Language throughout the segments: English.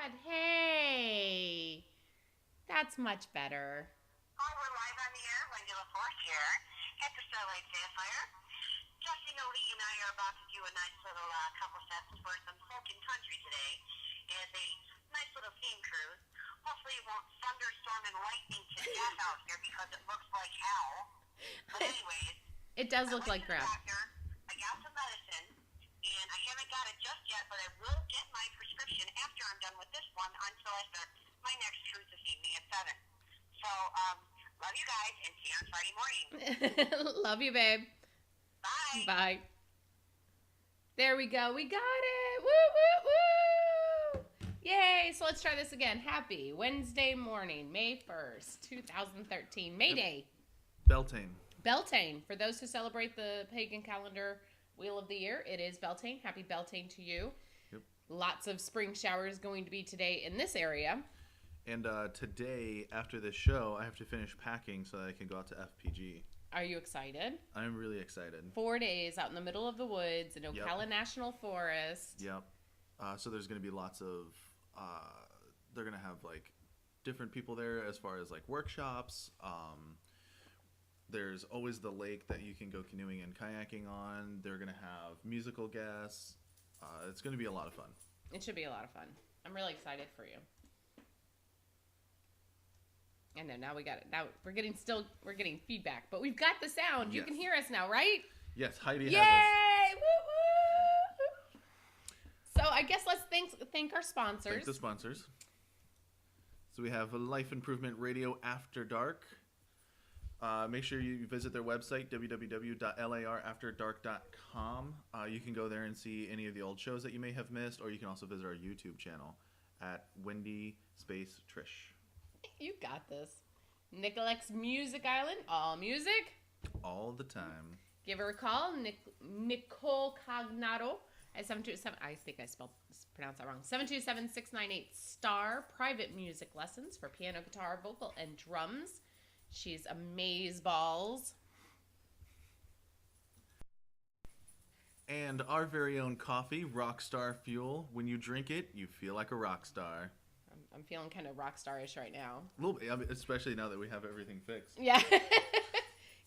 God. Hey. That's much better. Hi, we're live on the air. Wendy LaForce here at the Starlight Sapphire. Justin Lee and I are about to do a nice little couple sets for some folk and country today as a nice little theme cruise. Hopefully it won't thunderstorm and lightning to death out here because it looks like hell. But anyways, It does I look went like to the crap. doctor. I got some medicine, and I haven't got it just yet, but I will get my prescription after I'm done with this one until I start my next cruise this evening at 7. So, love you guys, and see you on Friday morning. Love you, babe. Bye. Bye. There we go. We got it. Woo, woo, woo. Yay. So let's try this again. Happy Wednesday morning, May 1st, 2013. May Day. Beltane. Beltane. For those who celebrate the pagan calendar wheel of the year, it is Beltane. Happy Beltane to you. Yep. Lots of spring showers going to be today in this area. And today, after this show, I have to finish packing so that I can go out to FPG. Are you excited? I'm really excited. 4 days out in the middle of the woods in Ocala National Forest. Yep. So there's going to be lots of, they're going to have like different people there as far as like workshops. There's always the lake that you can go canoeing and kayaking on. They're going to have musical guests. It's going to be a lot of fun. It should be a lot of fun. I'm really excited for you. I know, now we got it. Now we're getting feedback, but we've got the sound. You Yes. can hear us now, right? Yes, Heidi Yay! has us. Woo woo! So I guess let's thank our sponsors. Thank the sponsors. So we have Life Improvement Radio After Dark. Make sure you visit their website, www.larafterdark.com. You can go there and see any of the old shows that you may have missed, or you can also visit our YouTube channel at Wendy Space Trish. You got this. Nicolex Music Island, all music. All the time. Give her a call, Nicole Cognato at 727. I think I pronounced that wrong. 727-698-STAR. Private music lessons for piano, guitar, vocal, and drums. She's amazeballs. And our very own coffee, Rockstar Fuel. When you drink it, you feel like a rock star. I'm feeling kind of rock star-ish right now. A little bit, I mean, especially now that we have everything fixed. Yeah.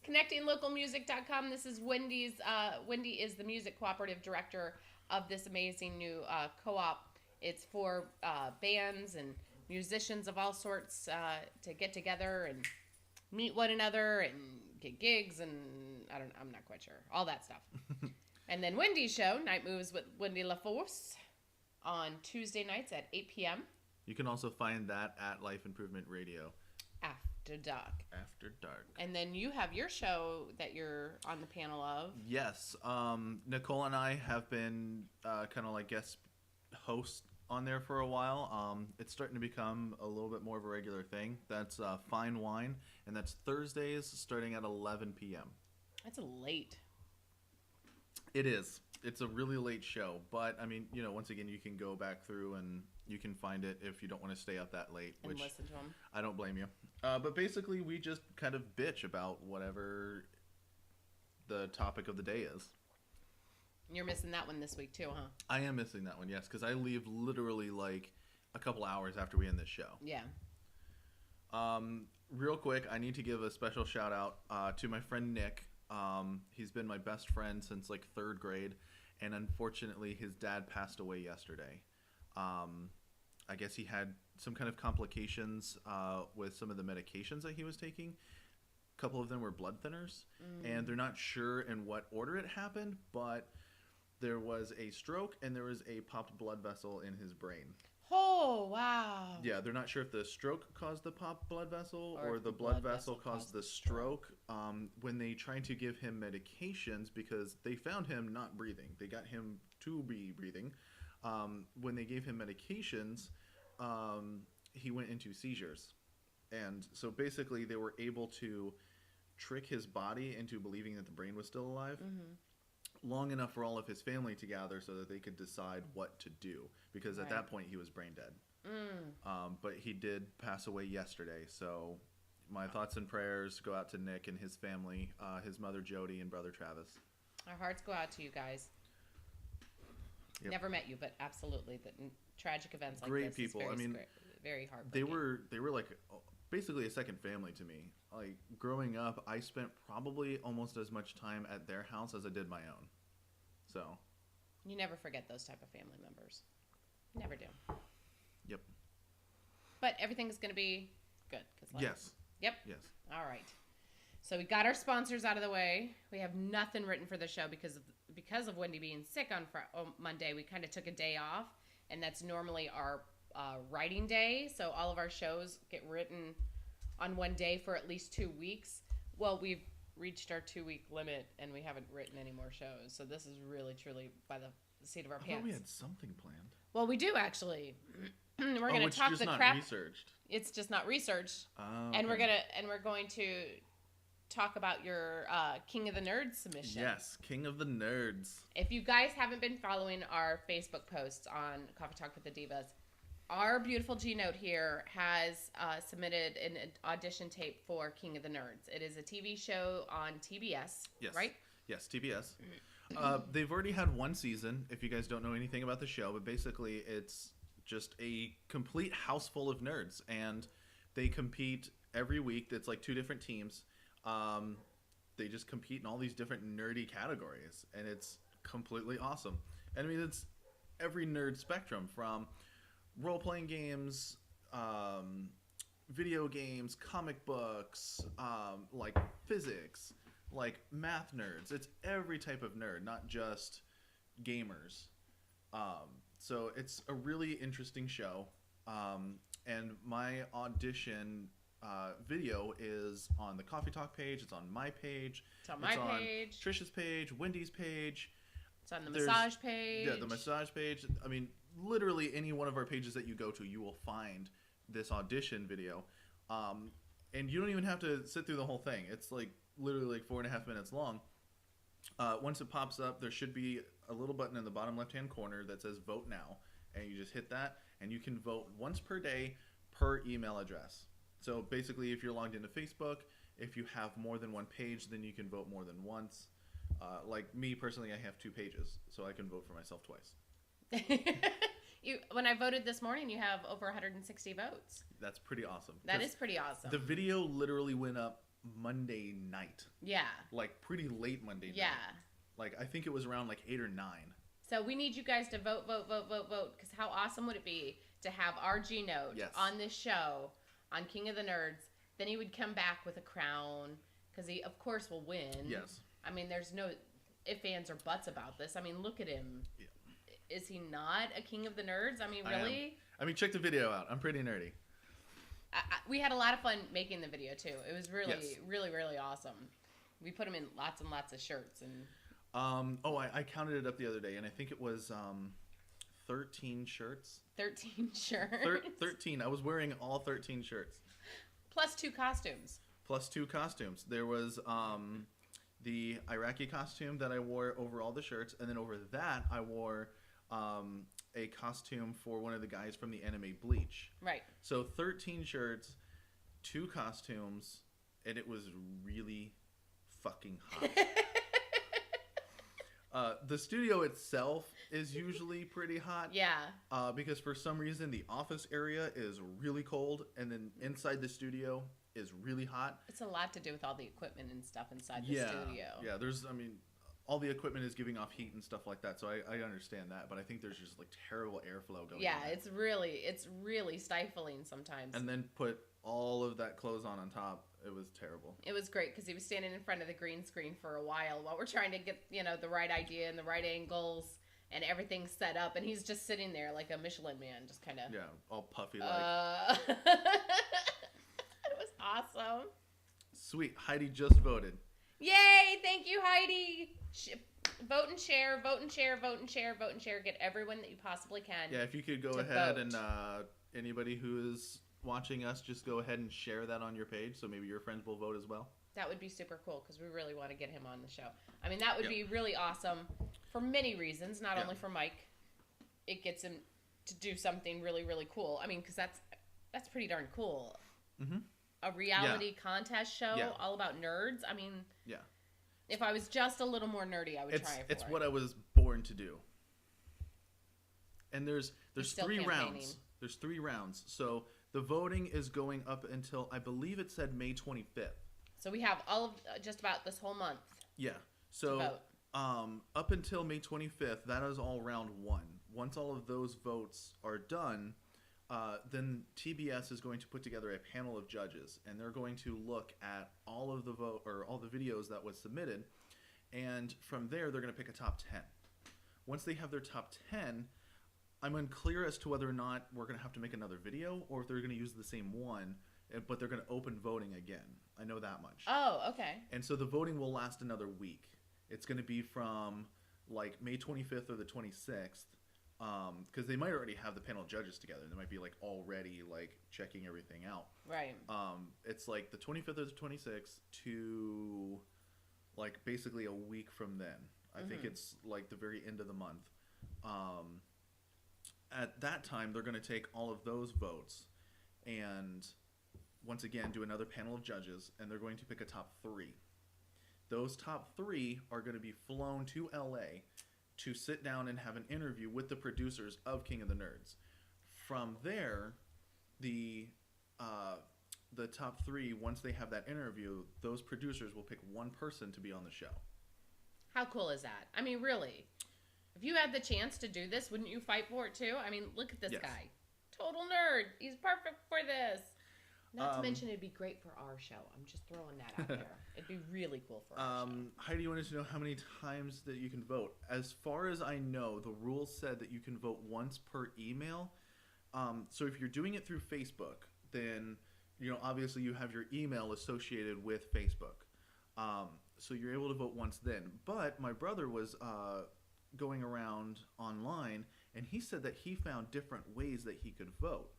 ConnectingLocalMusic.com. This is Wendy's. Wendy is the music cooperative director of this amazing new co-op. It's for bands and musicians of all sorts to get together and meet one another and get gigs and I'm not quite sure. All that stuff. And then Wendy's show, Night Moves with Wendy LaForce, on Tuesday nights at 8 p.m. You can also find that at Life Improvement Radio. After dark. After dark. And then you have your show that you're on the panel of. Yes. Nicole and I have been kind of like guest hosts on there for a while. It's starting to become a little bit more of a regular thing. That's Fine Wine, and that's Thursdays starting at 11 p.m. That's late. It is. It's a really late show, but I mean, once again, you can go back through and you can find it if you don't want to stay up that late. And Which listen to them. I don't blame you. But basically, we just kind of bitch about whatever the topic of the day is. You're missing that one this week too, huh? I am missing that one, yes, because I leave literally like a couple hours after we end this show. Yeah. Real quick, I need to give a special shout out to my friend Nick. He's been my best friend since like 3rd grade, and unfortunately his dad passed away yesterday. I guess he had some kind of complications with some of the medications that he was taking. A couple of them were blood thinners, and they're not sure in what order it happened, but there was a stroke and there was a popped blood vessel in his brain. Oh, wow. Yeah, they're not sure if the stroke caused the popped blood vessel Or or if the blood vessel caused the stroke. When they tried to give him medications, because they found him not breathing, they got him to be breathing. When they gave him medications, he went into seizures. And so basically they were able to trick his body into believing that the brain was still alive. Long enough for all of his family to gather so that they could decide what to do, because at that point he was brain dead. But he did pass away yesterday, so my thoughts and prayers go out to Nick and his family, his mother Jody and brother Travis. Our hearts go out to you guys. Yep. Never met you, but absolutely, tragic events like Great this. people. Is very, I mean, very heartbreaking. they were like basically a second family to me. Like growing up, I spent probably almost as much time at their house as I did my own. So You never forget those type of family members. You never do. Yep. But everything is going to be good. Yes. Yep. Yes. All right. So we got our sponsors out of the way. We have nothing written for the show because of Wendy being sick on Monday. We kind of took a day off, and that's normally our writing day. So all of our shows get written on one day for at least 2 weeks. Well, we've reached our 2-week limit, and we haven't written any more shows. So this is really, truly by the seat of our I pants. thought we had something planned. Well, we do actually. We're going to talk the crap. not researched. It's just not researched. Okay. And we're going to talk about your King of the Nerds submission. Yes, King of the Nerds. If you guys haven't been following our Facebook posts on Coffee Talk with the Divas, our beautiful G-Note here has submitted an audition tape for King of the Nerds. It is a TV show on TBS, Yes. right? Yes, TBS. They've already had one season, if you guys don't know anything about the show, but basically it's just a complete house full of nerds, and they compete every week. It's like 2 different teams. They just compete in all these different nerdy categories, and it's completely awesome. And I mean, it's every nerd spectrum, from role-playing games, video games, comic books, like physics, like math nerds. It's every type of nerd, not just gamers. So it's a really interesting show. And my audition video is on the Coffee Talk page. It's on my page. It's on my page. Trisha's page. Wendy's page. It's on the massage page. Yeah, the massage page. I mean, literally any one of our pages that you go to, you will find this audition video. And you don't even have to sit through the whole thing. It's like literally like 4.5 minutes long. Once it pops up, there should be a little button in the bottom left-hand corner that says Vote Now. And you just hit that, and you can vote once per day per email address. So basically, if you're logged into Facebook, if you have more than one page, then you can vote more than once. Like me, personally, I have 2 pages, so I can vote for myself twice. When I voted this morning, you have over 160 votes. That's pretty awesome. That is pretty awesome. The video literally went up Monday night. Yeah. Like pretty late Monday night. Yeah. Like I think it was around like 8 or 9. So we need you guys to vote. Because how awesome would it be to have our G-Note on this show on King of the Nerds? Then he would come back with a crown because he, of course, will win. Yes. I mean, there's no ifs, ands, or buts about this. I mean, look at him. Yeah. Is he not a King of the Nerds? I mean, really? I mean, check the video out. I'm pretty nerdy. We had a lot of fun making the video, too. It was really, really awesome. We put him in lots and lots of shirts. And I counted it up the other day, and I think it was 13 shirts. 13 shirts? 13. I was wearing all 13 shirts. Plus 2 costumes. Plus 2 costumes. There was the Iraqi costume that I wore over all the shirts, and then over that I wore a costume for one of the guys from the anime Bleach. Right. So 13 shirts, 2 costumes, and it was really fucking hot. The studio itself is usually pretty hot. Yeah. Because for some reason the office area is really cold, and then inside the studio is really hot. It's a lot to do with all the equipment and stuff inside the studio. Yeah, all the equipment is giving off heat and stuff like that, so I understand that, but I think there's just like terrible airflow going on. Yeah, it's really stifling sometimes. And then put all of that clothes on top. It was terrible. It was great because he was standing in front of the green screen for a while we're trying to get, the right idea and the right angles and everything set up, and he's just sitting there like a Michelin man, just kind of... Yeah, all puffy like. It was awesome. Sweet. Heidi just voted. Yay! Thank you, Heidi. Vote and share, vote and share, vote and share, vote and share. Get everyone that you possibly can. Yeah, if you could go ahead and anybody who is watching us, just go ahead and share that on your page, so maybe your friends will vote as well. That would be super cool because we really want to get him on the show. I mean, that would be really awesome for many reasons, not only for Mike. It gets him to do something really, really cool. I mean, because that's pretty darn cool. Mm-hmm. A reality contest show all about nerds. I mean, if I was just a little more nerdy, I would try it for It's what I was born to do. And there's still 3 campaigning. rounds. There's 3 rounds. So the voting is going up until, I believe it said May 25th. So we have all of just about this whole month. Yeah. To So vote. up until May 25th, that is all round 1. Once all of those votes are done, then TBS is going to put together a panel of judges, and they're going to look at all of the all the videos that was submitted, and from there they're going to pick a top 10. Once they have their top 10, I'm unclear as to whether or not we're going to have to make another video or if they're going to use the same one, but they're going to open voting again. I know that much. Oh, okay. And so the voting will last another week. It's going to be from like May 25th or the 26th, because they might already have the panel of judges together. They might be like already like checking everything out. Right. It's like the 25th or the 26th to like basically a week from then. I think it's like the very end of the month. At that time, they're going to take all of those votes and once again do another panel of judges, and they're going to pick a top 3. Those top 3 are going to be flown to LA to sit down and have an interview with the producers of King of the Nerds. From there, the top 3, once they have that interview, those producers will pick one person to be on the show. How cool is that? I mean, really. If you had the chance to do this, wouldn't you fight for it too? I mean, look at this Yes. guy. Total nerd. He's perfect for this. Not to mention it'd be great for our show. I'm just throwing that out there. It'd be really cool for our show. Heidi wanted to know how many times that you can vote. As far as I know, the rules said that you can vote once per email. So if you're doing it through Facebook, then obviously you have your email associated with Facebook. So you're able to vote once then. But my brother was going around online, and he said that he found different ways that he could vote.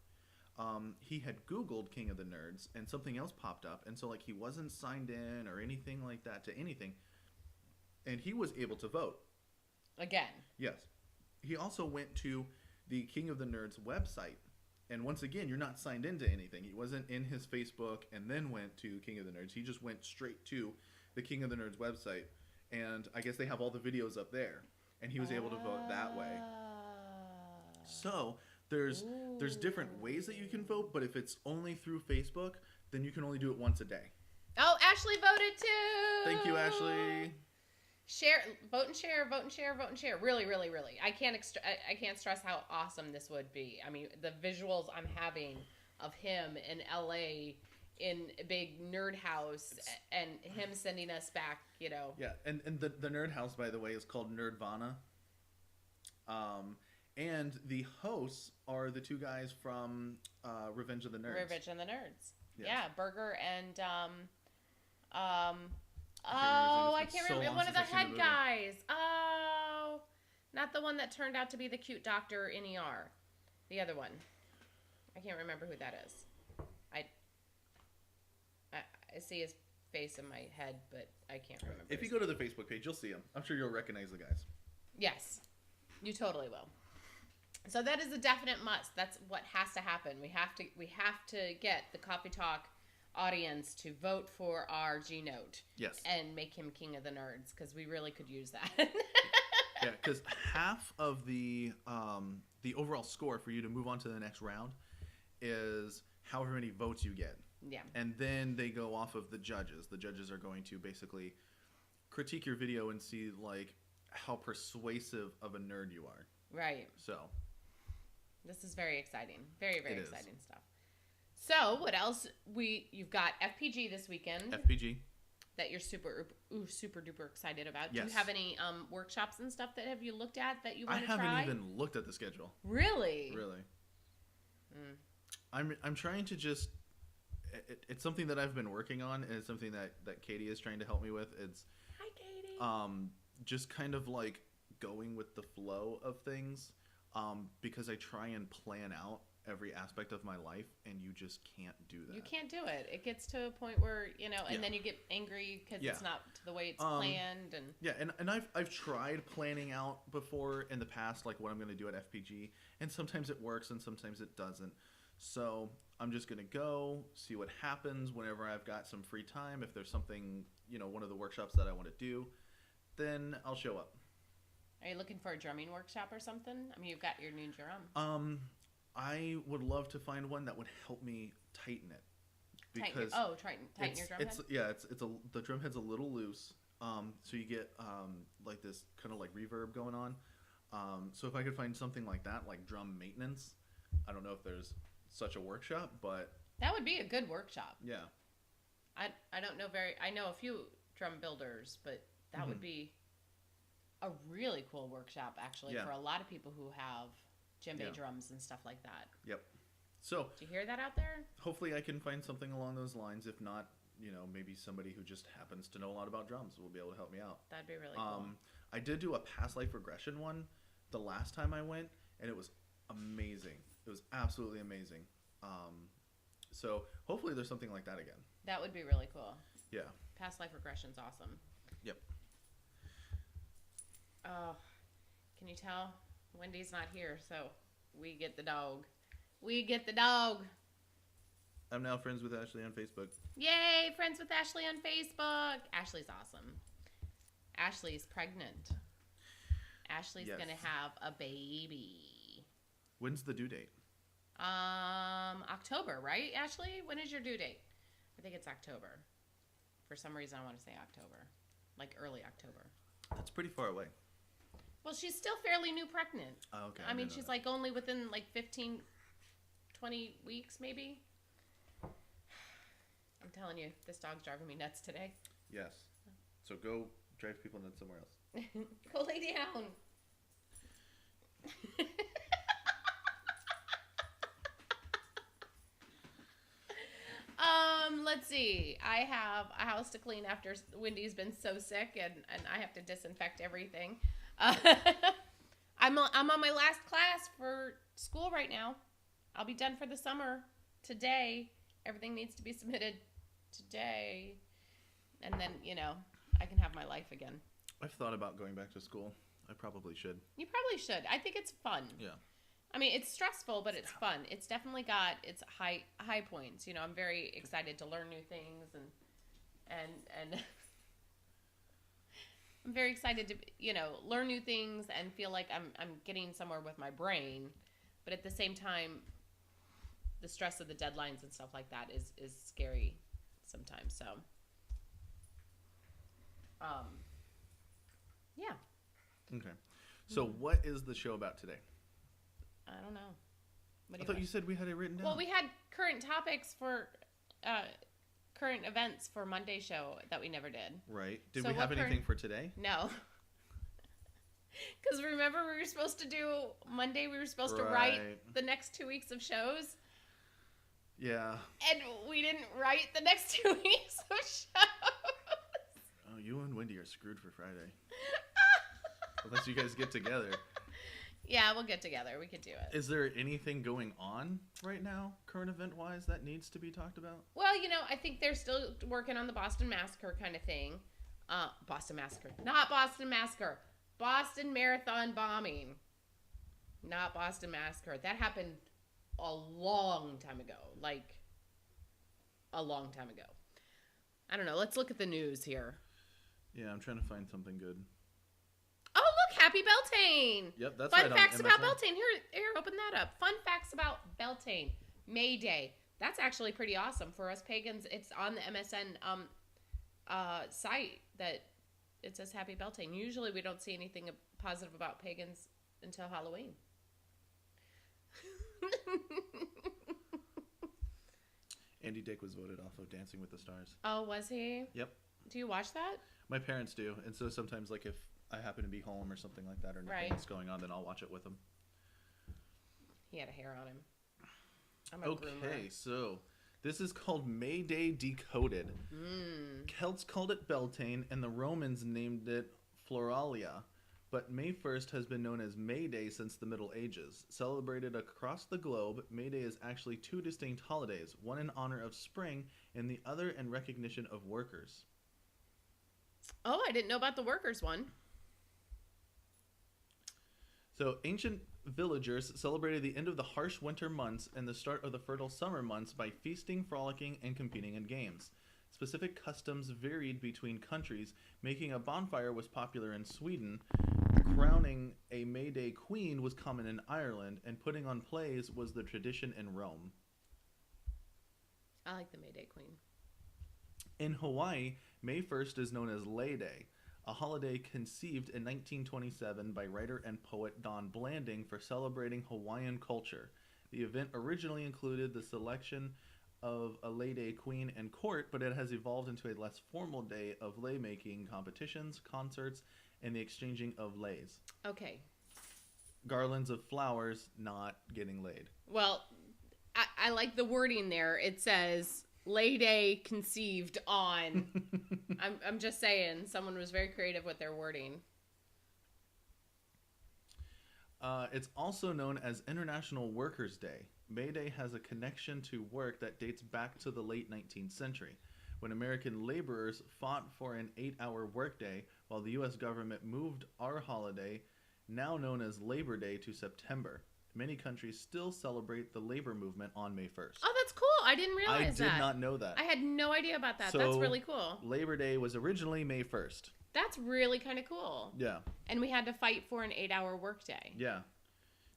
He had Googled King of the Nerds, and something else popped up, and so like he wasn't signed in or anything like that to anything, and he was able to vote. Again. Yes. He also went to the King of the Nerds website, and once again, you're not signed into anything. He wasn't in his Facebook and then went to King of the Nerds. He just went straight to the King of the Nerds website, and I guess they have all the videos up there, and he was able to vote that way. So there's different ways that you can vote, but if it's only through Facebook, then you can only do it once a day. Oh, Ashley voted too. Thank you, Ashley. Share, vote and share, vote and share, vote and share. Really, really, really. I can't stress how awesome this would be. I mean, the visuals I'm having of him in LA in a big nerd house and him sending us back, Yeah, and the nerd house, by the way, is called Nerdvana. And the hosts are the 2 guys from Revenge of the Nerds. Revenge of the Nerds. Yes. Yeah, Burger and I I can't remember one of the head guys. Oh, not the one that turned out to be the cute doctor in ER. The other one. I can't remember who that is. I see his face in my head, but I can't remember. If you go to the Facebook page, you'll see him. I'm sure you'll recognize the guys. Yes, you totally will. So that is a definite must. That's what has to happen. We have to get the Coffee Talk audience to vote for our G-Note. Yes. And make him King of the Nerds, because we really could use that. Yeah, because half of the overall score for you to move on to the next round is however many votes you get. Yeah. And then they go off of the judges. The judges are going to basically critique your video and see like how persuasive of a nerd you are. Right. So this is very exciting. Very, very It is. exciting stuff. So what else? You've got FPG this weekend FPG. that you're super duper excited about. Yes. Do you have any workshops and stuff that have you looked at that you I want to try? haven't even looked at the schedule. Really? Really. I'm trying to just. It's something that I've been working on, and it's something that Katie is trying to help me with. It's Hi, Katie. just kind of like going with the flow of things, because I try and plan out every aspect of my life, and you just can't do that. You can't do it. It gets to a point where, and Yeah. then you get angry because Yeah. it's not the way it's planned. And Yeah, and I've tried planning out before in the past, like what I'm going to do at FPG, and sometimes it works and sometimes it doesn't. So I'm just going to go, see what happens whenever I've got some free time. If there's something, one of the workshops that I want to do, then I'll show up. Are you looking for a drumming workshop or something? I mean, you've got your new drum. I would love to find one that would help me tighten it. Tighten your drum head? The drum head's a little loose. So you get like this kind of like reverb going on. So if I could find something like that, like drum maintenance, I don't know if there's such a workshop, but that would be a good workshop. Yeah. I don't know I know a few drum builders, but that would be a really cool workshop actually for a lot of people who have djembe drums and stuff like that. Yep. So, do you hear that out there? Hopefully I can find something along those lines. If not, maybe somebody who just happens to know a lot about drums will be able to help me out. That'd be really cool. I did do a past life regression one the last time I went, and it was amazing. It was absolutely amazing. So hopefully there's something like that again. That would be really cool. Yeah. Past life regression's awesome. Yep. Oh, can you tell? Wendy's not here, so we get the dog. We get the dog. I'm now friends with Ashley on Facebook. Yay, friends with Ashley on Facebook. Ashley's awesome. Ashley's pregnant. Ashley's going to have a baby. When's the due date? October, right, Ashley? When is your due date? I think it's October. For some reason, I want to say October. Like early October. That's pretty far away. Well, she's still fairly new pregnant. Oh, okay. I mean, she's like only within like 15, 20 weeks maybe. I'm telling you, this dog's driving me nuts today. Yes. So go drive people nuts somewhere else. Go lay down. Let's see. I have a house to clean after Wendy's been so sick, and I have to disinfect everything. I'm on my last class for school right now. I'll be done for the summer today. Everything needs to be submitted today. And then, I can have my life again. I've thought about going back to school. I probably should. You probably should. I think it's fun. Yeah. I mean, it's stressful, but it's fun. It's definitely got its high points. I'm very excited to learn new things and I'm very excited to, learn new things and feel like I'm getting somewhere with my brain. But at the same time, the stress of the deadlines and stuff like that is scary sometimes. So, yeah. Okay. So what is the show about today? I don't know. I thought you said we had it written down. Well, we had current topics for current events for Monday's show that we never did. Right. Did we have anything for today? No. Because remember, we were supposed to do Monday. We were supposed to write the next 2 weeks of shows. Yeah. And we didn't write the next 2 weeks of shows. Oh, you and Wendy are screwed for Friday. Unless you guys get together. Yeah, we'll get together. We could do it. Is there anything going on right now, current event-wise, that needs to be talked about? Well, I think they're still working on the Boston Massacre kind of thing. Boston Massacre. Not Boston Massacre. Boston Marathon bombing. Not Boston Massacre. That happened a long time ago. Like, a long time ago. I don't know. Let's look at the news here. Yeah, I'm trying to find something good. Oh, look, Happy Beltane. Yep, that's Fun right. facts about Beltane. Here, open that up. Fun facts about Beltane. May Day. That's actually pretty awesome for us pagans. It's on the MSN site that it says Happy Beltane. Usually we don't see anything positive about pagans until Halloween. Andy Dick was voted off of Dancing with the Stars. Oh, was he? Yep. Do you watch that? My parents do, and so sometimes, like, if I happen to be home or something like that, or nothing's going on, then I'll watch it with him. He had a hair on him. I'm a groomer. So this is called May Day Decoded. Celts called it Beltane, and the Romans named it Floralia. But May 1st has been known as May Day since the Middle Ages. Celebrated across the globe, May Day is actually two distinct holidays, one in honor of spring and the other in recognition of workers. Oh, I didn't know about the workers one. So ancient villagers celebrated the end of the harsh winter months and the start of the fertile summer months by feasting, frolicking, and competing in games. Specific customs varied between countries. Making a bonfire was popular in Sweden. crowning a May Day queen was common in Ireland, and putting on plays was the tradition in Rome. I like the May Day Queen. In Hawaii, May 1st is known as Lei Day, a holiday conceived in 1927 by writer and poet Don Blanding for celebrating Hawaiian culture. The event originally included the selection of a Lei Day queen and court, but it has evolved into a less formal day of lei making competitions, concerts, and the exchanging of leis. Okay. Garlands of flowers, not getting laid. Well, I like the wording there. It says Lei Day conceived on. I'm just saying, someone was very creative with their wording. It's also known as International Workers' Day. May Day has a connection to work that dates back to the late 19th century, when American laborers fought for an 8-hour workday, while the U.S. government moved our holiday, now known as Labor Day, to September. Many countries still celebrate the labor movement on May 1st. Oh, that's cool. I didn't realize that. I did not know that. I had no idea about that. So, that's really cool. Labor Day was originally May 1st. That's really kind of cool. Yeah. And we had to fight for an 8-hour workday. Yeah.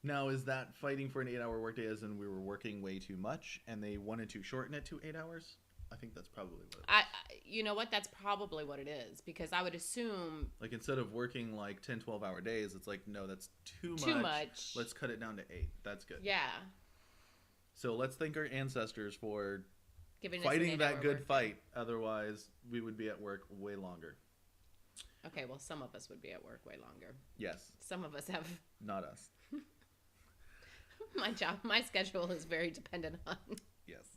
Now, is that fighting for an 8-hour workday as in we were working way too much and they wanted to shorten it to 8 hours? I think that's probably what it is. You know what? That's probably what it is, because I would assume... Like, instead of working, like, 10, 12-hour days, it's like, no, that's too much. Let's cut it down to 8. That's good. Yeah. So let's thank our ancestors for Giving us fighting that good workday. fight. Otherwise, we would be at work way longer. Okay, well, some of us would be at work way longer. Yes. Some of us have... Not us. My schedule is very dependent on... Yes.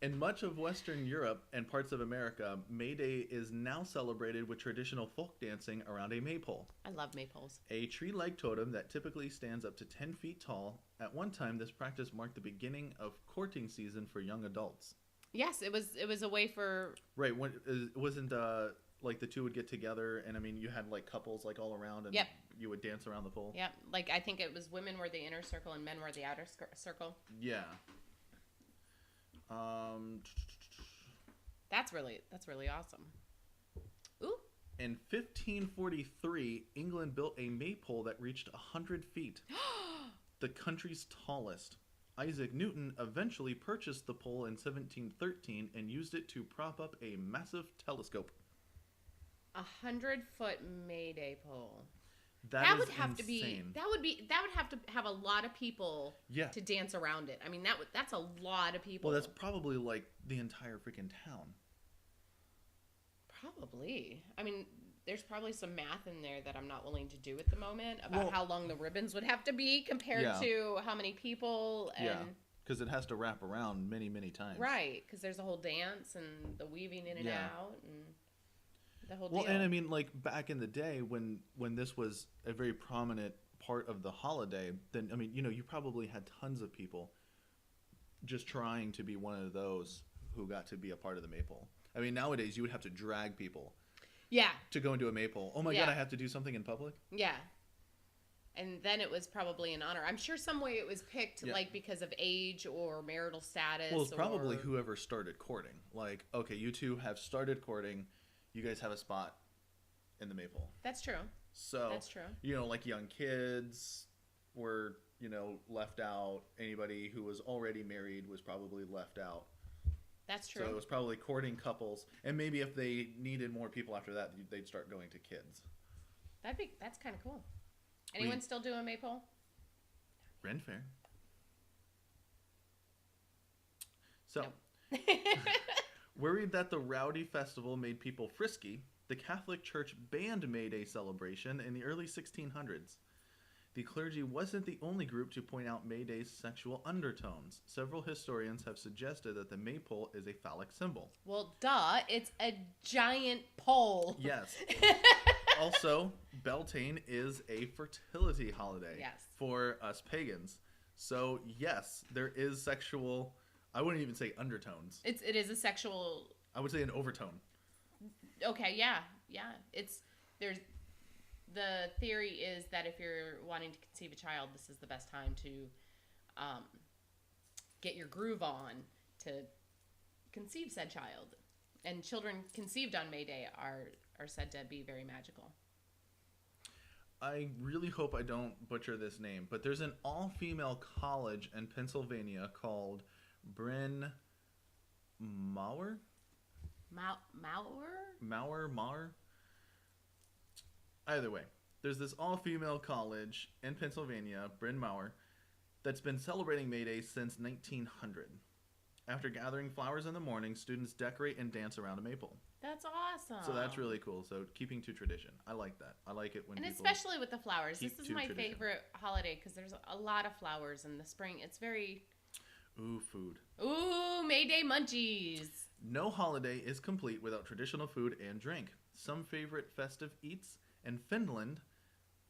In much of Western Europe and parts of America, May Day is now celebrated with traditional folk dancing around a maypole. I love maypoles. A tree-like totem that typically stands up to 10 feet tall. At one time, this practice marked the beginning of courting season for young adults. Yes, it was a way for... Right. It wasn't like the two would get together, and I mean, you had like couples like all around, and Yep. you would dance around the pole. Yep. Like, I think it was women were the inner circle and men were the outer circle. Yeah. That's really awesome. Ooh. In 1543, England built a maypole that reached 100 feet, the country's tallest. Isaac Newton eventually purchased the pole in 1713 and used it to prop up a massive telescope. 100-foot Mayday pole. That would is have insane. that would have to have a lot of people to dance around it. I mean, that's a lot of people. Well, that's probably like the entire freaking town. Probably. I mean, there's probably some math in there that I'm not willing to do at the moment about how long the ribbons would have to be compared to how many people. And because it has to wrap around many, many times. Right, because there's a whole dance and the weaving in and out and the whole deal. Well, and I mean, like back in the day when this was a very prominent part of the holiday, then I mean, you know, you probably had tons of people just trying to be one of those who got to be a part of the maypole. I mean, nowadays you would have to drag people. Yeah. To go into a maypole. Oh my God, I have to do something in public? Yeah. And then it was probably an honor. I'm sure some way it was picked like because of age or marital status. Well, it's probably whoever started courting. Like, okay, you two have started courting. You guys have a spot in the maypole. That's true. So, that's true. You know, like young kids were, you know, left out. Anybody who was already married was probably left out. That's true. So it was probably courting couples, and maybe if they needed more people after that, they'd start going to kids. That's kind of cool. Anyone still doing maypole? Ren Fair. So, nope. Worried that the rowdy festival made people frisky, the Catholic Church banned May Day celebration in the early 1600s. The clergy wasn't the only group to point out May Day's sexual undertones. Several historians have suggested that the maypole is a phallic symbol. Well, duh. It's a giant pole. Yes. Also, Beltane is a fertility holiday for us pagans. So, yes, there is sexual... I wouldn't even say undertones. It is a sexual... I would say an overtone. Okay, yeah. The theory is that if you're wanting to conceive a child, this is the best time to get your groove on to conceive said child. And children conceived on May Day are said to be very magical. I really hope I don't butcher this name, but there's an all-female college in Pennsylvania called Bryn Mawr? Mawr? Either way, there's this all-female college in Pennsylvania, Bryn Mawr, that's been celebrating May Day since 1900. After gathering flowers in the morning, students decorate and dance around a maple. That's awesome. So that's really cool. So keeping to tradition. I like that. I like it when and people especially with the flowers. This is my tradition. favorite holiday because there's a lot of flowers in the spring. It's very... Ooh, food. Ooh, May Day munchies. No holiday is complete without traditional food and drink. Some favorite festive eats in Finland,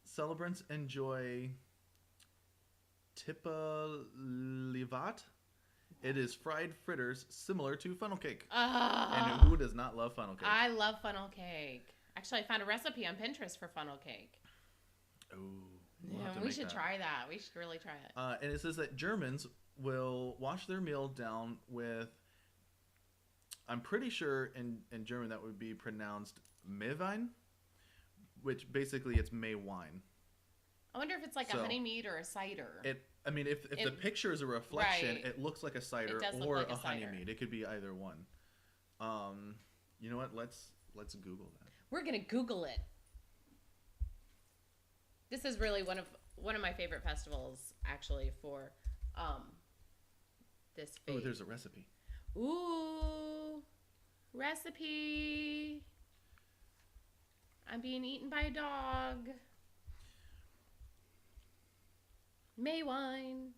celebrants enjoy Livat. It is fried fritters similar to funnel cake. And who does not love funnel cake? I love funnel cake. Actually, I found a recipe on Pinterest for funnel cake. Ooh, we should try that. We should really try it. And it says that Germans will wash their meal down with, I'm pretty sure in German that would be pronounced Mewein, which basically it's May wine. I wonder if it's like a honey mead or a cider. If the picture is a reflection, right. It looks like a cider or like a honey mead. It could be either one. You know what? Let's Google that. We're gonna Google it. This is really one of my favorite festivals, actually, for this faith. Oh, there's a recipe. Ooh, recipe. I'm being eaten by a dog. May wine.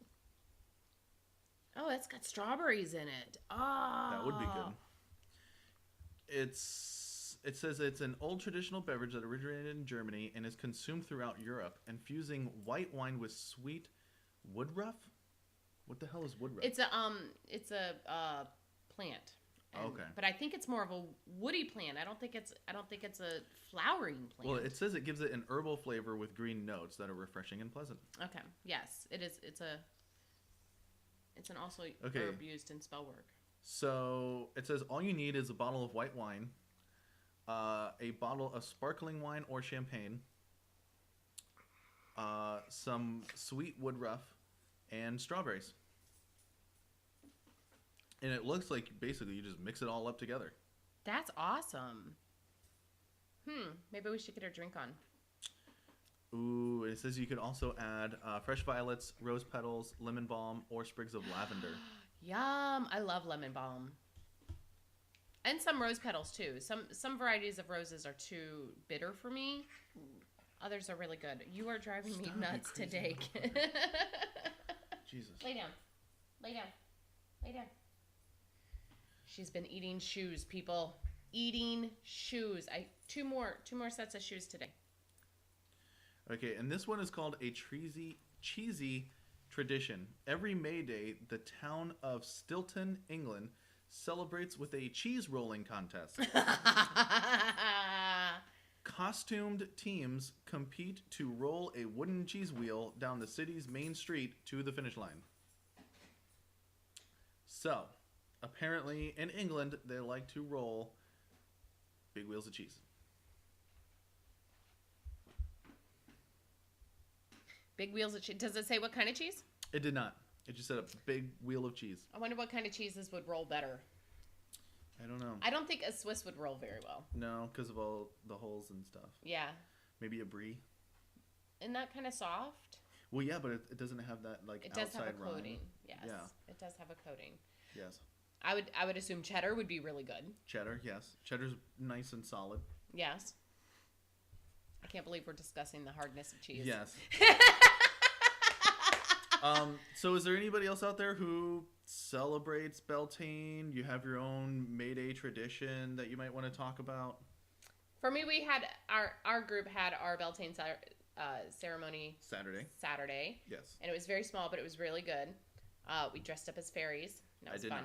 Oh, it's got strawberries in it. Oh, that would be good. It says it's an old traditional beverage that originated in Germany and is consumed throughout Europe, infusing white wine with sweet woodruff. What the hell is woodruff? It's a plant. Okay. But I think it's more of a woody plant. I don't think it's a flowering plant. Well, it says it gives it an herbal flavor with green notes that are refreshing and pleasant. Okay. Yes, it is. It's an also herb used in spell work. So it says all you need is a bottle of white wine, a bottle of sparkling wine or champagne, some sweet woodruff, and strawberries. And it looks like basically you just mix it all up together. That's awesome. Maybe we should get our drink on. Ooh, it says you could also add fresh violets, rose petals, lemon balm, or sprigs of lavender. Yum! I love lemon balm. And some rose petals too. Some varieties of roses are too bitter for me. Others are really good. You are driving me nuts today. Jesus. Lay down. Lay down. Lay down. She's been eating shoes, people. Eating shoes. Two more sets of shoes today. Okay, and this one is called a cheesy tradition. Every May Day, the town of Stilton, England, celebrates with a cheese rolling contest. Costumed teams compete to roll a wooden cheese wheel down the city's main street to the finish line. So, apparently in England, they like to roll big wheels of cheese. Big wheels of cheese. Does it say what kind of cheese? It did not. It just said a big wheel of cheese. I wonder what kind of cheeses would roll better. I don't know. I don't think a Swiss would roll very well. No, because of all the holes and stuff. Yeah. Maybe a brie. Isn't that kind of soft? Well, yeah, but it doesn't have that it does outside have a coating. rind. Yes. Yeah. It does have a coating. Yes. I would assume cheddar would be really good. Cheddar, yes. Cheddar's nice and solid. Yes. I can't believe we're discussing the hardness of cheese. Yes. So is there anybody else out there who celebrates Beltane? You have your own May Day tradition that you might want to talk about? For me, we had our group had our Beltane ceremony Saturday. Yes. And it was very small, but it was really good. We dressed up as fairies. That was fun. Not.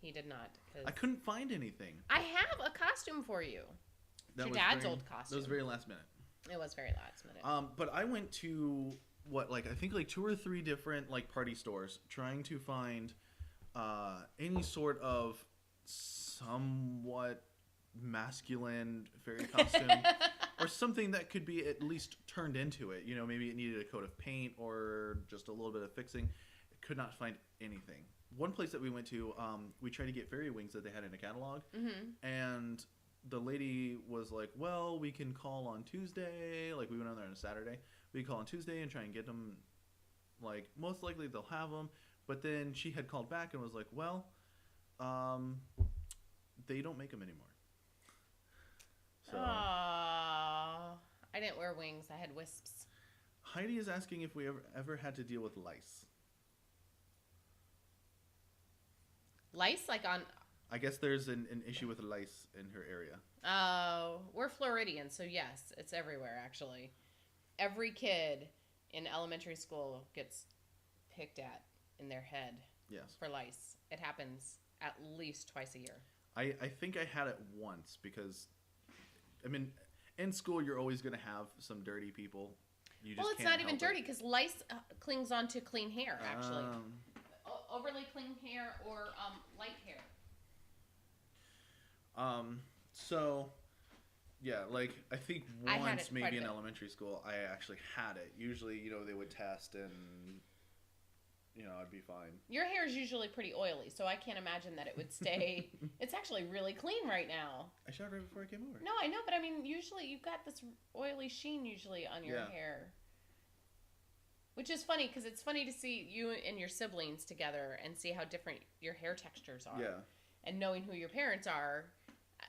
He did not. I couldn't find anything. I have a costume for you. Your dad's old costume. That was very last minute. It was very last minute. But I went to I think 2 or 3 different party stores trying to find any sort of somewhat masculine fairy costume or something that could be at least turned into it. You know, maybe it needed a coat of paint or just a little bit of fixing. Could not find anything. One place that we went to, we tried to get fairy wings that they had in a catalog, and the lady was like, well, we can call on Tuesday. Like, we went on there on a Saturday. We can call on Tuesday and try and get them. Like, most likely they'll have them. But then she had called back and was like, well, they don't make them anymore. So, I didn't wear wings. I had wisps. Heidi is asking if we ever had to deal with lice. Lice? Like on... I guess there's an issue with lice in her area. Oh, we're Floridian, so yes, it's everywhere, actually. Every kid in elementary school gets picked at in their head for lice. It happens at least twice a year. I think I had it once because, I mean, in school you're always going to have some dirty people. You just it's not even dirty because lice clings onto clean hair, actually. Overly clean hair or light hair. So, yeah, like, I think once maybe in elementary school I actually had it. Usually, you know, they would test and, you know, I'd be fine. Your hair is usually pretty oily, so I can't imagine that it would stay. It's actually really clean right now. I showered right before I came over. No, I know, but I mean, usually you've got this oily sheen usually on your hair. Which is funny, because it's funny to see you and your siblings together and see how different your hair textures are. Yeah. And knowing who your parents are,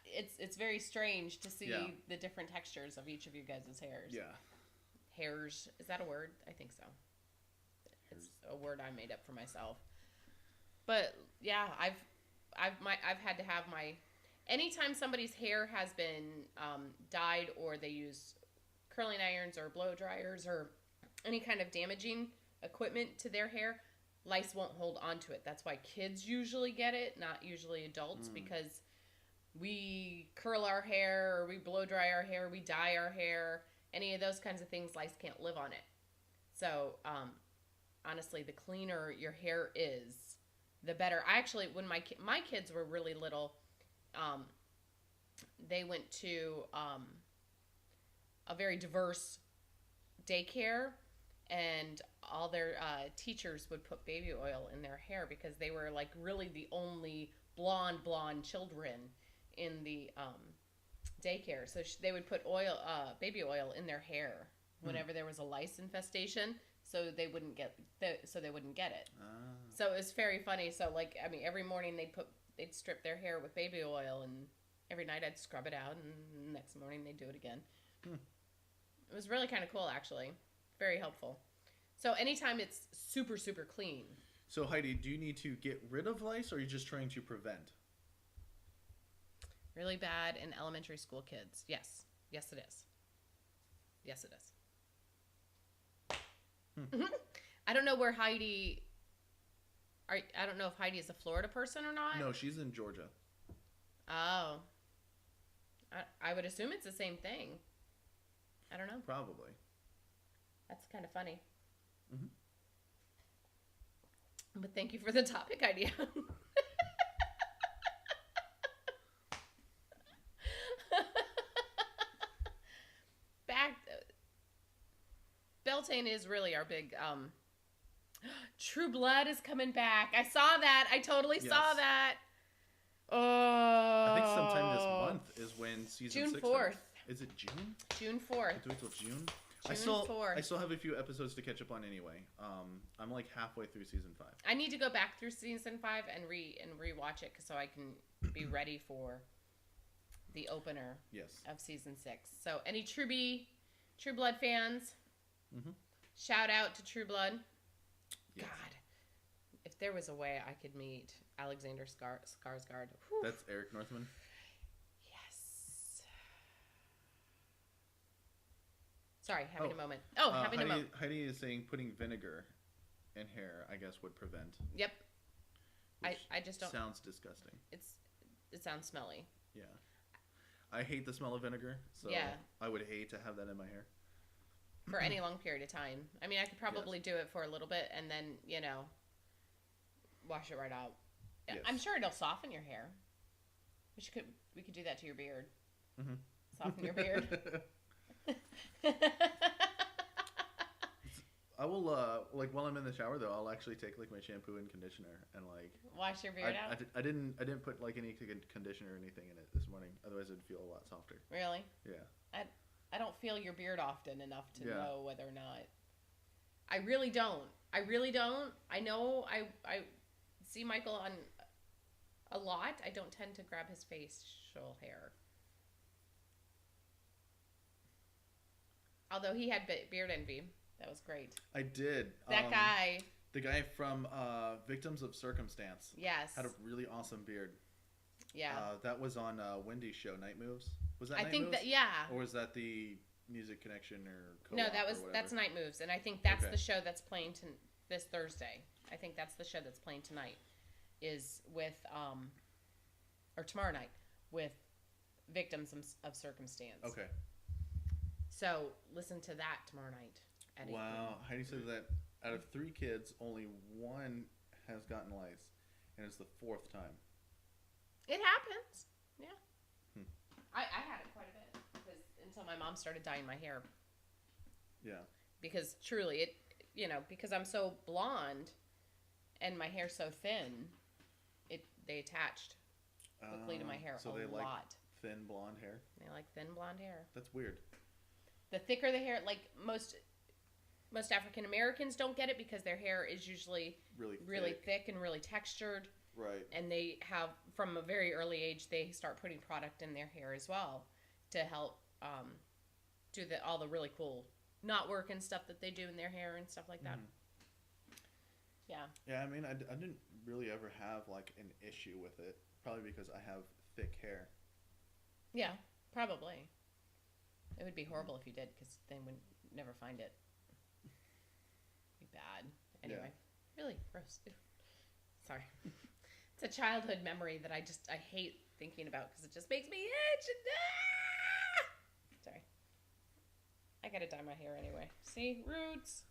it's very strange to see the different textures of each of you guys' hairs. Yeah. Hairs. Is that a word? I think so. It's a word I made up for myself. But yeah, I've had to have my... Anytime somebody's hair has been dyed or they use curling irons or blow dryers or any kind of damaging equipment to their hair, lice won't hold on to it. That's why kids usually get it, not usually adults, because we curl our hair or we blow dry our hair, we dye our hair, any of those kinds of things, lice can't live on it. So, honestly, the cleaner your hair is, the better. I actually, when my kids were really little, they went to a very diverse daycare, and all their teachers would put baby oil in their hair because they were like really the only blonde children in the daycare. So they would put baby oil in their hair whenever there was a lice infestation, so they wouldn't get it. So it was very funny. So like, I mean, every morning they'd strip their hair with baby oil, and every night I'd scrub it out, and the next morning they'd do it again. It was really kind of cool, actually. Very helpful. So anytime it's super, super clean. So Heidi, do you need to get rid of lice, or are you just trying to prevent? Really bad in elementary school kids. Yes. Yes, it is. Yes, it is. I don't know where Heidi... I don't know if Heidi is a Florida person or not. No, she's in Georgia. Oh. I would assume it's the same thing. I don't know. Probably. That's kind of funny. But thank you for the topic idea. Beltane is really our big... True Blood is coming back. I saw that. I totally saw that. Oh. I think sometime this month is when season June 6 4th. starts. Is it June? June 4th. Do it till June? June 4th. I still have a few episodes to catch up on anyway. I'm like halfway through season 5. I need to go back through season 5 and rewatch it so I can be ready for the opener of season 6. So any True Blood fans, shout out to True Blood. Yes. God, if there was a way I could meet Alexander Skarsgård. Whew. That's Eric Northman? Yes. Sorry, having a moment. Oh, having a moment. Heidi is saying putting vinegar in hair, I guess, would prevent. Yep. I just don't... Sounds disgusting. It sounds smelly. Yeah. I hate the smell of vinegar, so I would hate to have that in my hair. For any long period of time. I mean, I could probably do it for a little bit and then, wash it right out. Yes. I'm sure it'll soften your hair. We could do that to your beard. Soften your beard. I will like while I'm in the shower though, I'll actually take like my shampoo and conditioner and like Wash your beard out? I didn't put like any conditioner or anything in it this morning. Otherwise, it'd feel a lot softer. Really? Yeah. I don't feel your beard often enough to Yeah. know whether or not. I really don't. I really don't. I know I see Michael on a lot. I don't tend to grab his facial hair. Although he had beard envy. That was great. I did. That guy. The guy from Victims of Circumstance. Yes. Had a really awesome beard. Yeah. That was on Wendy's show, Night Moves. Was that I Night think Moves? that, yeah. Or was that the Music Connection or Co-op No, or that's whatever? Night Moves, and I think that's Okay. the show that's playing this Thursday. I think that's the show that's playing tonight, is with or tomorrow night with Victims of Circumstance. Okay. So listen to that tomorrow night. At 8 p.m. Wow. Heidi said that out of 3 kids, only 1 has gotten lice, and it's the 4th time. It happens. Yeah. Hmm. I had it quite a bit until my mom started dyeing my hair. Yeah. Because truly, because I'm so blonde and my hair's so thin, they attached quickly to my hair so a they lot. like thin blonde hair? They like thin blonde hair. That's weird. The thicker the hair, like most African Americans don't get it because their hair is usually really thick and really textured. Right. And they have, from a very early age, they start putting product in their hair as well to help do all the really cool knot work and stuff that they do in their hair and stuff like that. Mm-hmm. Yeah. Yeah, I mean, I didn't really ever have like an issue with it. Probably because I have thick hair. Yeah, probably. It would be horrible if you did, because they would never find it. Be bad. Anyway, really gross. Sorry. It's a childhood memory that I hate thinking about because it just makes me itch. Sorry. I gotta dye my hair anyway. See? Roots.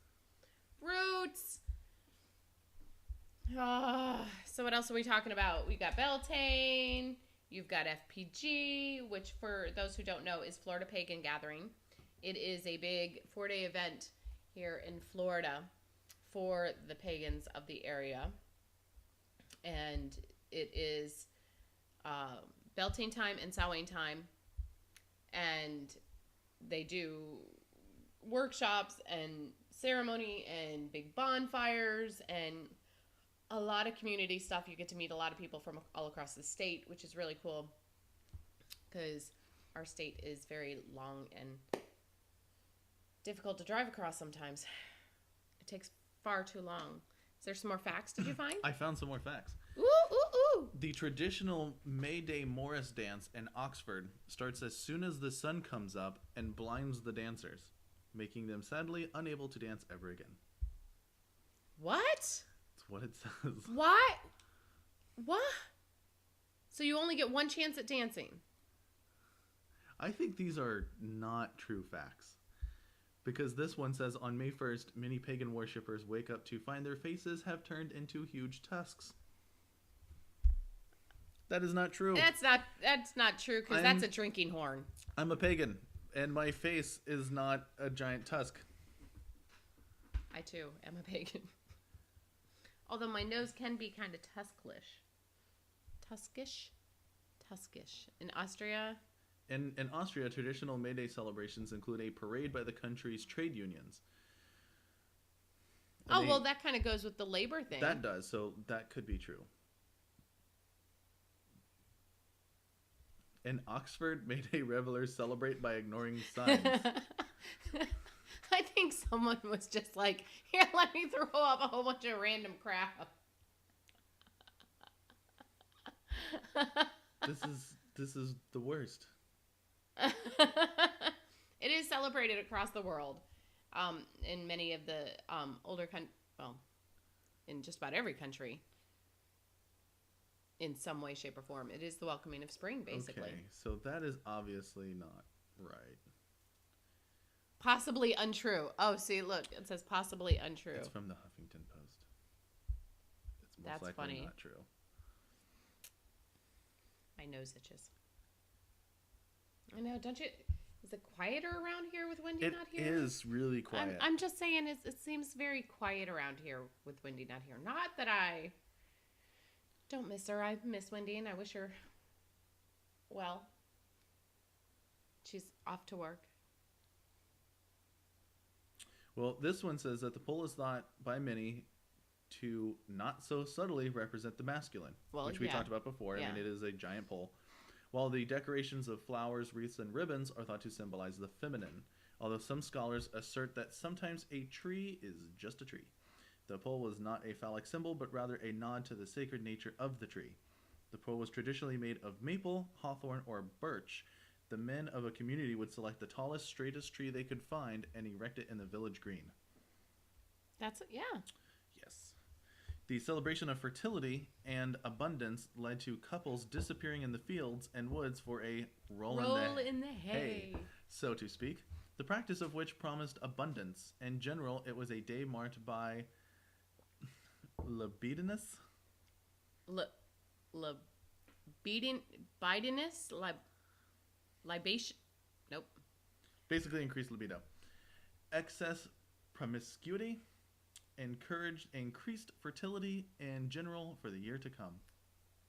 So what else are we talking about? We got Beltane. You've got FPG, which for those who don't know is Florida Pagan Gathering. It is a big 4-day event here in Florida for the pagans of the area. And it is Beltane time and Samhain time. And they do workshops and ceremony and big bonfires and a lot of community stuff. You get to meet a lot of people from all across the state, which is really cool because our state is very long and difficult to drive across sometimes. It takes far too long. Is there some more facts? Did you find? I found some more facts. Ooh, ooh, ooh. The traditional May Day Morris dance in Oxford starts as soon as the sun comes up and blinds the dancers, making them sadly unable to dance ever again. What? That's what it says. What? What? So you only get one chance at dancing? I think these are not true facts. Because this one says, on May 1st, many pagan worshippers wake up to find their faces have turned into huge tusks. That is not true. That's not true because that's a drinking horn. I'm a pagan, and my face is not a giant tusk. I too am a pagan. Although my nose can be kind of tuskish. In Austria. In Austria, traditional May Day celebrations include a parade by the country's trade unions. And well, that kind of goes with the labor thing. That does, so that could be true. In Oxford, May Day revelers celebrate by ignoring signs. I think someone was just like, here, let me throw up a whole bunch of random crap. This is the worst. It is celebrated across the world, in many of the older in just about every country, in some way, shape, or form. It is the welcoming of spring, basically. Okay, so that is obviously not right. Possibly untrue. Oh, see, look, it says possibly untrue. It's from the Huffington Post. It's most That's likely funny. not true. My nose itches. I know, don't you? Is it quieter around here with Wendy It not here? is really quiet. I'm just saying it seems very quiet around here with Wendy not here. Not that I don't miss her. I miss Wendy and I wish her well. She's off to work. Well, this one says that the pole is thought by many to not so subtly represent the masculine, which we talked about before. Yeah. I mean, it is a giant pole. While the decorations of flowers, wreaths, and ribbons are thought to symbolize the feminine, although some scholars assert that sometimes a tree is just a tree. The pole was not a phallic symbol, but rather a nod to the sacred nature of the tree. The pole was traditionally made of maple, hawthorn, or birch. The men of a community would select the tallest, straightest tree they could find and erect it in the village green. Yeah. Yes. The celebration of fertility and abundance led to couples disappearing in the fields and woods for a roll in the hay, so to speak, the practice of which promised abundance. In general, it was a day marked by libidinous? Bidiness? Libation? Nope. Basically increased libido. Excess promiscuity encouraged increased fertility in general for the year to come.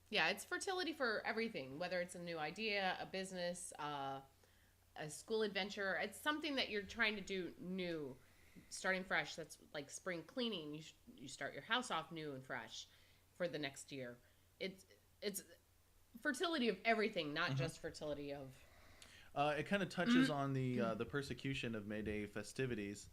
Yeah, it's fertility for everything, whether it's a new idea, a business, a school adventure. It's something that you're trying to do new, starting fresh. That's like spring cleaning. You start your house off new and fresh for the next year. It's fertility of everything, not just fertility of... It kind of touches on the persecution of May Day festivities.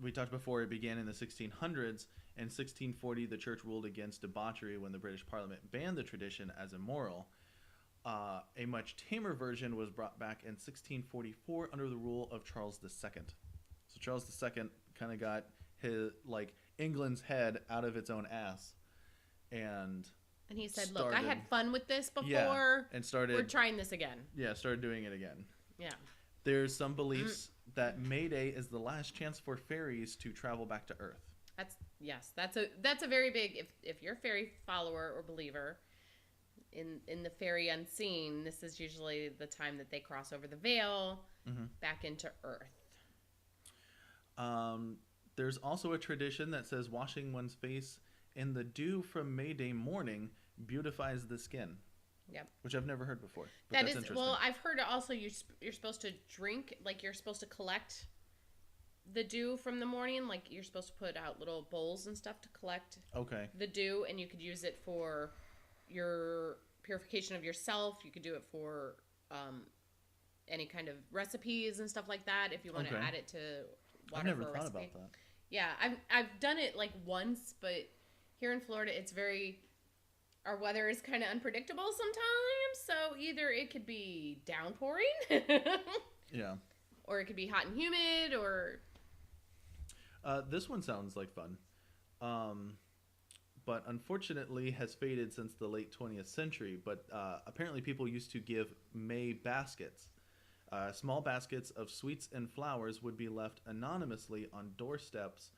We talked before it began in the 1600s. In 1640, the church ruled against debauchery when the British Parliament banned the tradition as immoral. A much tamer version was brought back in 1644 under the rule of Charles II. So Charles II kind of got his England's head out of its own ass, and he said, "Look, I had fun with this before, and started. We're trying this again." Yeah, started doing it again. Yeah. There's some beliefs that May Day is the last chance for fairies to travel back to Earth. That's a very big. If you're a fairy follower or believer in the fairy unseen, this is usually the time that they cross over the veil back into Earth. There's also a tradition that says washing one's face in the dew from May Day morning beautifies the skin. Yep. Which I've never heard before. But that's interesting. Well, I've heard also you're supposed to drink, like you're supposed to collect the dew from the morning. Like you're supposed to put out little bowls and stuff to collect the dew, and you could use it for your purification of yourself. You could do it for any kind of recipes and stuff like that if you want to add it to water. I've never for a thought recipe. about that. Yeah, I've done it like once, but here in Florida, it's our weather is kind of unpredictable sometimes. So either it could be downpouring, yeah, or it could be hot and humid, or this one sounds like fun, but unfortunately has faded since the late 20th century. But apparently, people used to give May baskets. Small baskets of sweets and flowers would be left anonymously on doorsteps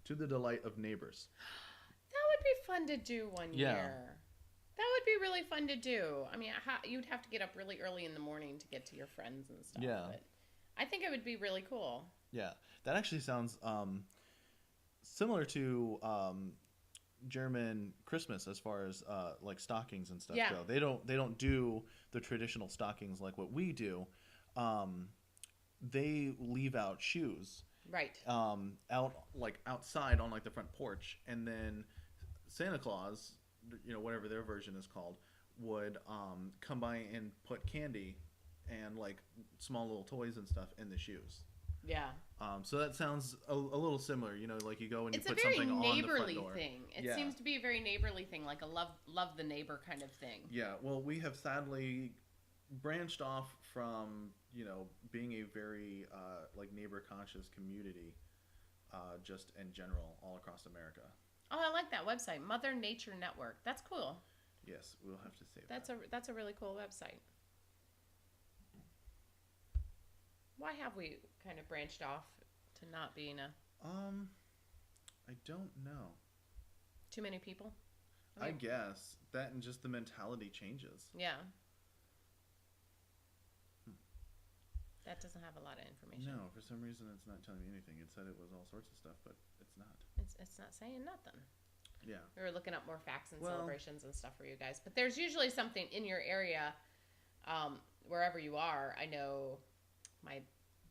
to the delight of neighbors. That would be fun to do one year. That would be really fun to do. I mean, you'd have to get up really early in the morning to get to your friends and stuff. Yeah. But I think it would be really cool. Yeah. That actually sounds similar to German Christmas as far as like stockings and stuff go. They don't do the traditional stockings like what we do. They leave out shoes. Right. Outside on like the front porch, and then Santa Claus, whatever their version is called, would come by and put candy and like small little toys and stuff in the shoes. Yeah. So that sounds a little similar, like you go and you put something on the front door. It's a very neighborly thing. It seems to be a very neighborly thing, like a love the neighbor kind of thing. Yeah. Well, we have sadly branched off from being a very neighbor conscious community, just in general all across America. Oh, I like that website, Mother Nature Network. That's cool. Yes, we'll have to save that. That's a really cool website. Why have we kind of branched off to not being I don't know. Too many people? I guess that, and just the mentality changes. Yeah. That doesn't have a lot of information. No, for some reason it's not telling me anything. It said it was all sorts of stuff, but it's not. It's not saying nothing. Yeah. We were looking up more facts and celebrations and stuff for you guys. But there's usually something in your area, wherever you are. I know my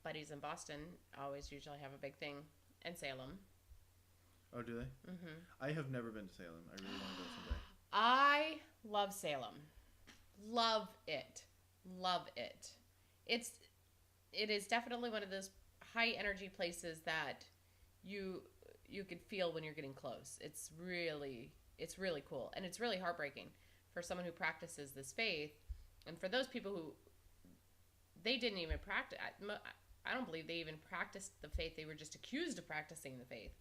buddies in Boston always usually have a big thing, and Salem. Oh, do they? Mm-hmm. I have never been to Salem. I really want to go someday. I love Salem. Love it. Love it. It is definitely one of those high energy places that you could feel when you're getting close. It's really cool, and it's really heartbreaking for someone who practices this faith, and for those people who they didn't even practice. I don't believe they even practiced the faith. They were just accused of practicing the faith,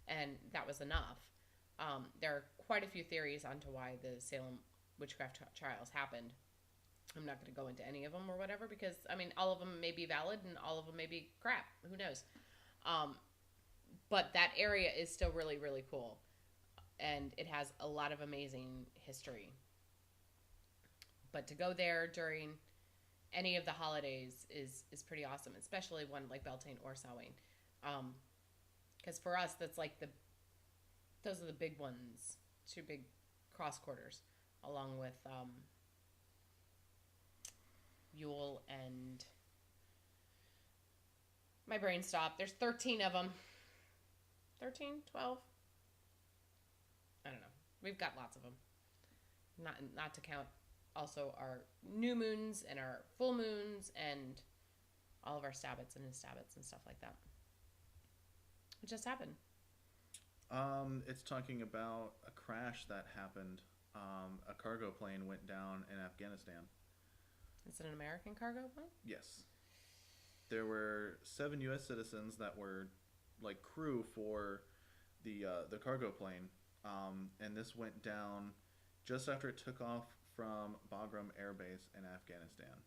and that was enough. There are quite a few theories onto why the Salem witchcraft trials happened. I'm not going to go into any of them or whatever, because, I mean, all of them may be valid and all of them may be crap. Who knows? But that area is still really, really cool. And it has a lot of amazing history. But to go there during any of the holidays is pretty awesome, especially one like Beltane or Samhain. Because for us, that's like those are the big ones, 2 big cross quarters, along with Yule and my brain stopped. There's 13 of them. 13, 12. I don't know. We've got lots of them. Not to count also our new moons and our full moons and all of our stabbits and instabbits and stuff like that. What just happened? It's talking about a crash that happened. A cargo plane went down in Afghanistan. Is it an American cargo plane? Yes. There were 7 U.S. citizens that were like crew for the cargo plane, and this went down just after it took off from Bagram Air Base in Afghanistan,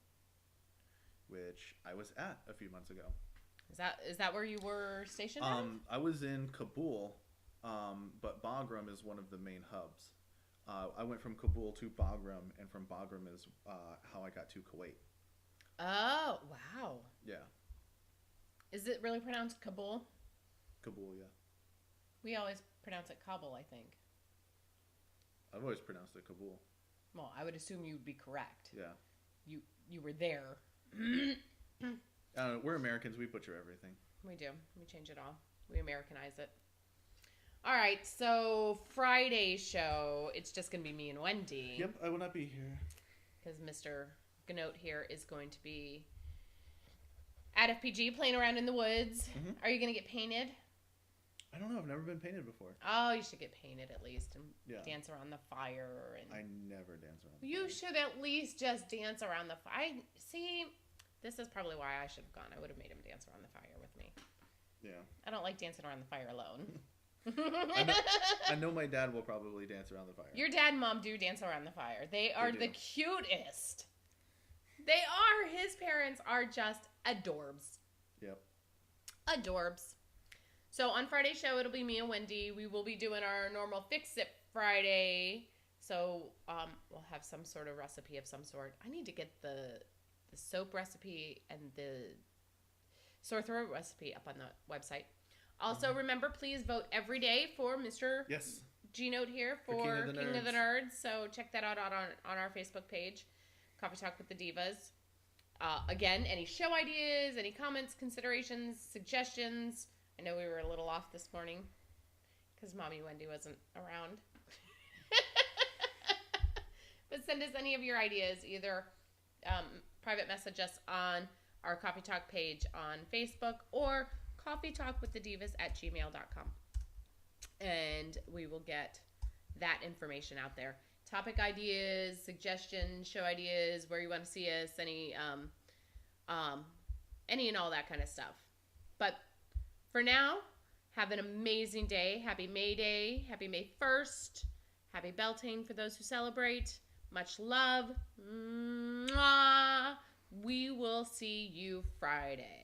which I was at a few months ago. Is that where you were stationed at? I was in Kabul, but Bagram is one of the main hubs. I went from Kabul to Bagram, and from Bagram is how I got to Kuwait. Oh, wow. Yeah. Is it really pronounced Kabul? Kabul, yeah. We always pronounce it Kabul, I think. I've always pronounced it Kabul. Well, I would assume you'd be correct. Yeah. You were there. We're Americans. We butcher everything. We do. We change it all. We Americanize it. All right, so Friday's show, it's just going to be me and Wendy. Yep, I will not be here. Because Mr. Gnote here is going to be at FPG playing around in the woods. Mm-hmm. Are you going to get painted? I don't know. I've never been painted before. Oh, you should get painted at least and dance around the fire. And I never dance around the fire. You should at least just dance around the fire. See, this is probably why I should have gone. I would have made him dance around the fire with me. Yeah. I don't like dancing around the fire alone. I know my dad will probably dance around the fire. Your dad and mom do dance around the fire. They are the cutest. They are. His parents are just adorbs. Yep. Adorbs. So on Friday's show, it'll be me and Wendy. We will be doing our normal Fix It Friday. So we'll have some sort of recipe of some sort. I need to get the soap recipe and the sore throat recipe up on the website. Also, remember, please vote every day for Mr. G-Note here for King of the Nerds. So check that out on our Facebook page, Coffee Talk with the Divas. Again, any show ideas, any comments, considerations, suggestions. I know we were a little off this morning because Mommy Wendy wasn't around. But send us any of your ideas. Either private message us on our Coffee Talk page on Facebook or coffeetalkwiththedivas@gmail.com. And we will get that information out there. Topic ideas, suggestions, show ideas, where you want to see us, any and all that kind of stuff. But for now, have an amazing day. Happy May Day. Happy May 1st. Happy Beltane for those who celebrate. Much love. Mwah. We will see you Friday.